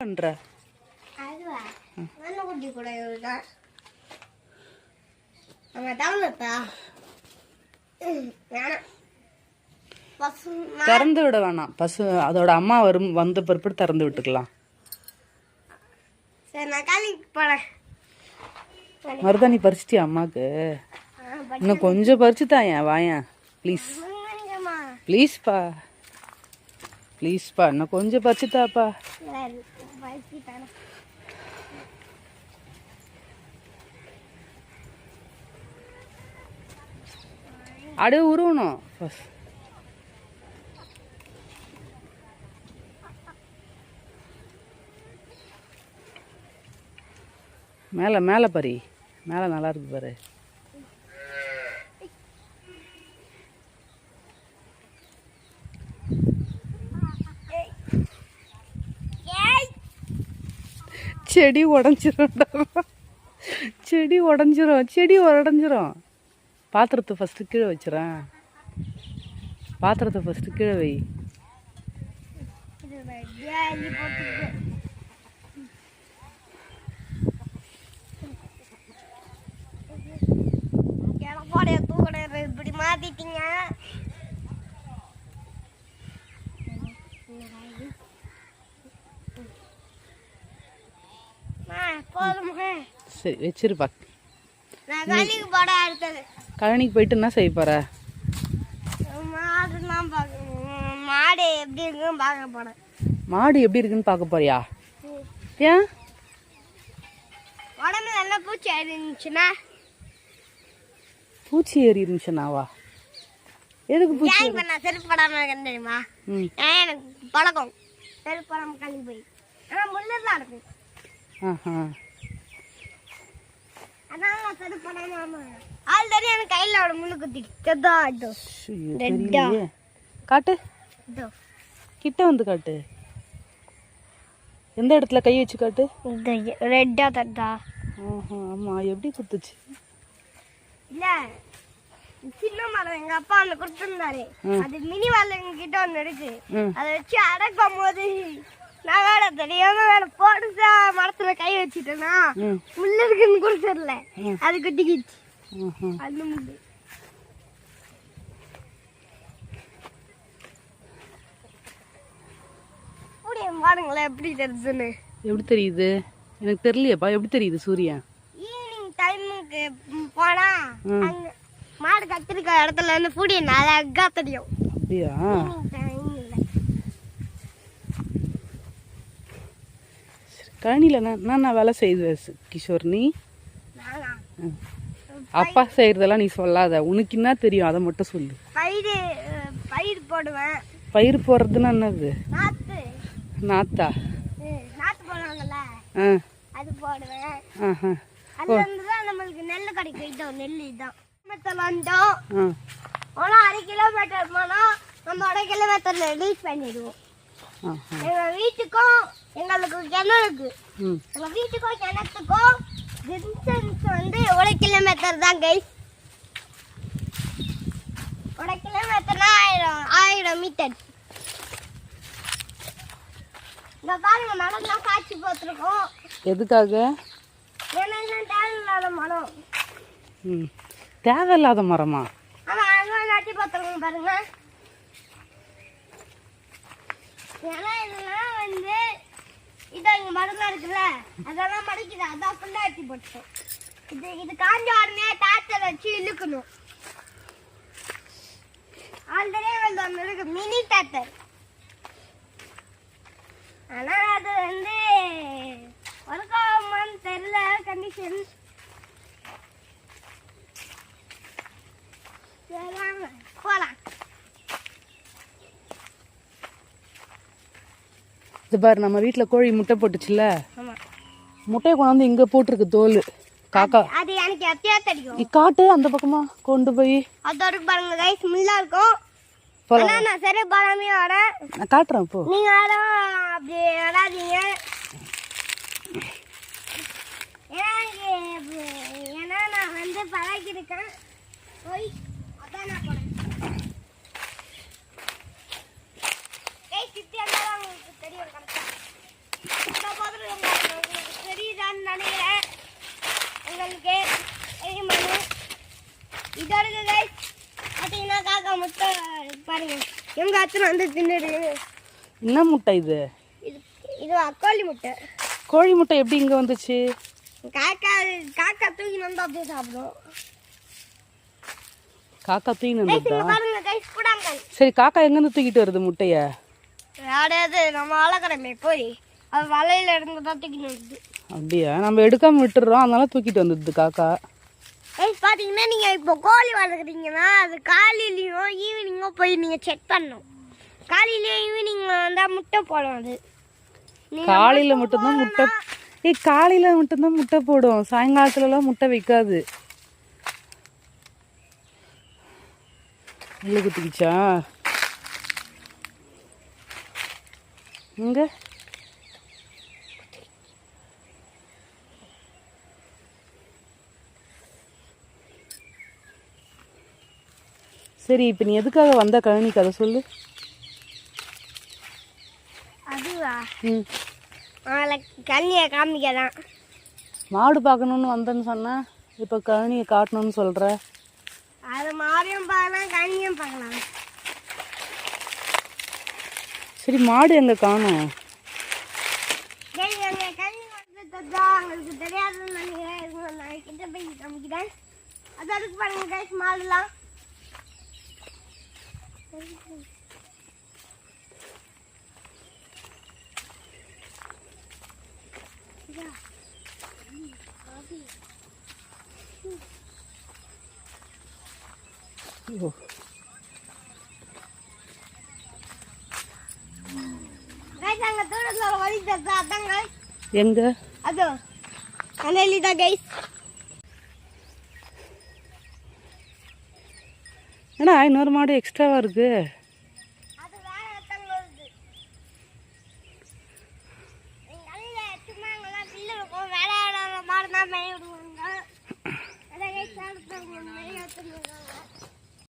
பண்ற திறந்து விட வேணாம். பசு அதோட அம்மா வந்த பிறப்பு திறந்து விட்டுக்கலாம். மருதாணி பறிச்சிட்டியா அம்மாக்கு? இன்னும் கொஞ்சம் பறிச்சுதான் ஏன் வாயன் ப்ளீஸ் ப்ளீஸ்ப்பா ப்ளீஸ்ப்பா இன்னும் கொஞ்சம் பறிச்சுதாப்பா. அப்படியே உருவணும். மேலே மேலே பறி, மேலே நல்லா இருக்கு பாரு. செடி உடஞ்சிரும், செடி உடஞ்சிரும், செடி உடஞ்சிரும். பாத்திரத்தை ஃபஸ்ட்டு கீழே வச்சுறேன். பாத்திரத்தை ஃபஸ்ட்டு கீழே வை. இப்படி மாத்திட்டீங்க. சரி வச்சிருப்பா. கழனிக்கு போயிட்டு என்ன செய்ய போற? மாடு எப்படி இருக்குன்னு பார்க்க போறேன். மாடு எப்படி இருக்குன்னு பார்க்க போறியா? ஏன் உடம்புல நல்லா பூச்சி இருந்துச்சுன்னா? பூச்சி ஏறி இருந்துச்சுனாவா? எதுக்கு பூச்சி? நான் செருப்பு படாம இருக்கேன் தெரியுமா? எனக்கு பழக்கம் செருப்பு படாம கழிவு போய். ஆனால் முள்ளதான் இருக்கு. அதனால நான் செருப்பு படாம ஆல்ரெடி எனக்கு கையில் அவட முள்ளு குத்திட்டு. காட்டு, கிட்ட வந்து காட்டு. எந்த இடத்துல கை வச்சு காட்டு. ரெட்டா தட்டா. ஆமா, எப்படி குத்துச்சு? இல்ல சின்ன மரம் எங்க அப்பா ஒண்ணு கொடுத்திருந்தாரு. அது மினி வாழை கிட்ட ஒண்ணு இருக்கு. அதை வச்சு அடக்கும் போது நான் வேற தெரியாம வேற போடுசா மரத்துல கை வச்சுட்டேன்னா முள்ளு இருக்குன்னு கூட தெரியல, அது குட்டிக்கிச்சு. அது முள்ளு பாருங்களேன் எப்படி தெரியுதுன்னு. எப்படி தெரியுது? எனக்கு தெரியலையப்பா. எப்படி தெரியுது சூரியன்? ஈவினிங் டைமுக்கு போனா அங்க மாடு கத்திருக்க இடத்துல இருந்து சூரியன் அழகா தெரியும். அப்படியா? கழனியில் நான் வேலை செய்யுது கிஷோர். நீ அப்பா செய்யறதெல்லாம் நீ சொல்லாத. உனக்கு என்ன தெரியும் அதை மட்டும் சொல்லு. பயிர் போடுவேன். பயிர் போடுறதுன்னா என்னது? நாத்தா? நாத்து போடுவாங்கல்ல, அது போடுவேன். அதுல இருந்து தான் நம்மளுக்கு நெல் கிடைக்கும். நெல் தான் வந்தோம். ஆனா 1/2 கிலோமீட்டர் போனா நம்ம 1/2 கிலோமீட்டர்ல ரீச் பண்ணிடுவோம். எங்க வீட்டுக்கும் எங்களுக்கு கிணறுக்கு, எங்க வீட்டுக்கும் கிணத்துக்கும் டிஸ்டன்ஸ் வந்து 1 கிலோமீட்டர் தான் கைஸ். 1 கிலோமீட்டர்னா 1000 மீட்டர். இந்த பாருங்க மரம்லாம் காய்ச்சி போட்டிருக்கோம். எதுக்காக? தேவையில்லாத மரம். தேவையில்லாத மரமா? ஆமா, அதெல்லாம் நட்டி போட்டிருக்கோம் பாருங்க. ஏன்னா இதெல்லாம் வந்து இதோ இங்க மரம்லாம் இருக்குல்ல, அதெல்லாம் மடிக்குது. அதான் ஃபுல்லா வெட்டி போட்டோம். இது காஞ்ச உடனே டாக்டர் வச்சு இழுக்கணும். ஆல்ரெடி வந்து ஒன்று இருக்கு, மினி டாக்டர். ஆனா அது வந்து ஒர்க்காகுமான்னு தெரியல கண்டிஷன். போலாம். இது பாரு, நம்ம வீட்டுல கோழி முட்டை போட்டுச்சுல்ல, முட்டையை கொண்டாந்து இங்க போட்டிருக்கு தோல். காக்கா அது எனக்கு எப்பயா தெரியும். காட்டு அந்த பக்கமா கொண்டு போய். அதோட பாருங்க கைஸ், முள்ளா இருக்கும். நான் சரி பழமே வரேன், நான் காட்டுறேன். போ, நீங்க அப்படி வராதீங்க. ஏன்னா நான் வந்து பழகிருக்கேன். போய் அதான் நான் போறேன். சித்தி அந்த உங்களுக்கு தெரியும். பாருங்க எங்க அத்தனை வந்து தின்னுடு. என்ன முட்டை இது? இது இது கோழி முட்டை. கோழி முட்டை எப்படி இங்க வந்துச்சு? காக்கா காக்கா தூக்கி வந்து அப்படியே சாப்பிடும். காக்கா தூக்கின்னு வந்துதா? பாருங்க கைஸ் கூடாங்க. சரி, காக்கா எங்க இருந்து தூக்கிட்டு வருது முட்டைய? யாராவது நம்ம வளர்க்குறமே போய் அது வலையில இருந்து தான் தூக்கிட்டு வருது. அப்படியா? நம்ம எடுக்காம விட்டுறோம், அதனால தூக்கிட்டு வந்துடுது காக்கா. கைஸ் பாத்தீங்கன்னா நீங்க இப்போ கோழி வளர்க்குறீங்கன்னா அது காலையிலயோ ஈவினிங்கோ போய் நீங்க செக் பண்ணணும். காலையிலயோ ஈவினிங்ல வந்தா முட்டை போடும். அது காலையில மட்டும்தான் முட்டை. காலையில மட்டும்தான் முட்டை போடும், சாயங்காலத்துல எல்லாம் முட்டை வைக்காது. முள்ளு குத்திக்கிச்சா இங்க? சரி, இப்ப நீ எதுக்காக வந்த கழனி கதை சொல்லு. அதுவா? கண்ணியை காமிக்கதான். மாடு பார்க்கணும்னு வந்தேன்னு சொன்ன, இப்ப கழனியை காட்டணும்னு சொல்ற. அது மாடியும் பார்க்கலாம் கண்ணியும் பார்க்கலாம். சரி, மாடு எங்க காணோம்? உங்களுக்கு தெரியாதுன்னு நினைக்கிறேன். நான் கிட்ட போய் காமிக்கிறேன். அது அதுக்கு பாருங்க கைஸ் மாடுலாம். அங்க தூரத்துல ஒரு வழி தெரியுதா? அதாங்க. எங்க? அதோ அனலிதா கைஸ். ஏன்னா இன்னொரு மாடு எக்ஸ்ட்ராவா இருக்கு. அது வேற ஒருத்தங்க வருது. எங்க அண்ணில சும்மா அங்கெல்லாம் பில்லு இருக்கும். வேற மாடு தான் மேய விடுவாங்க. அதான் கைஸ் சாப்பிட்டு மேய வச்சுருக்காங்க.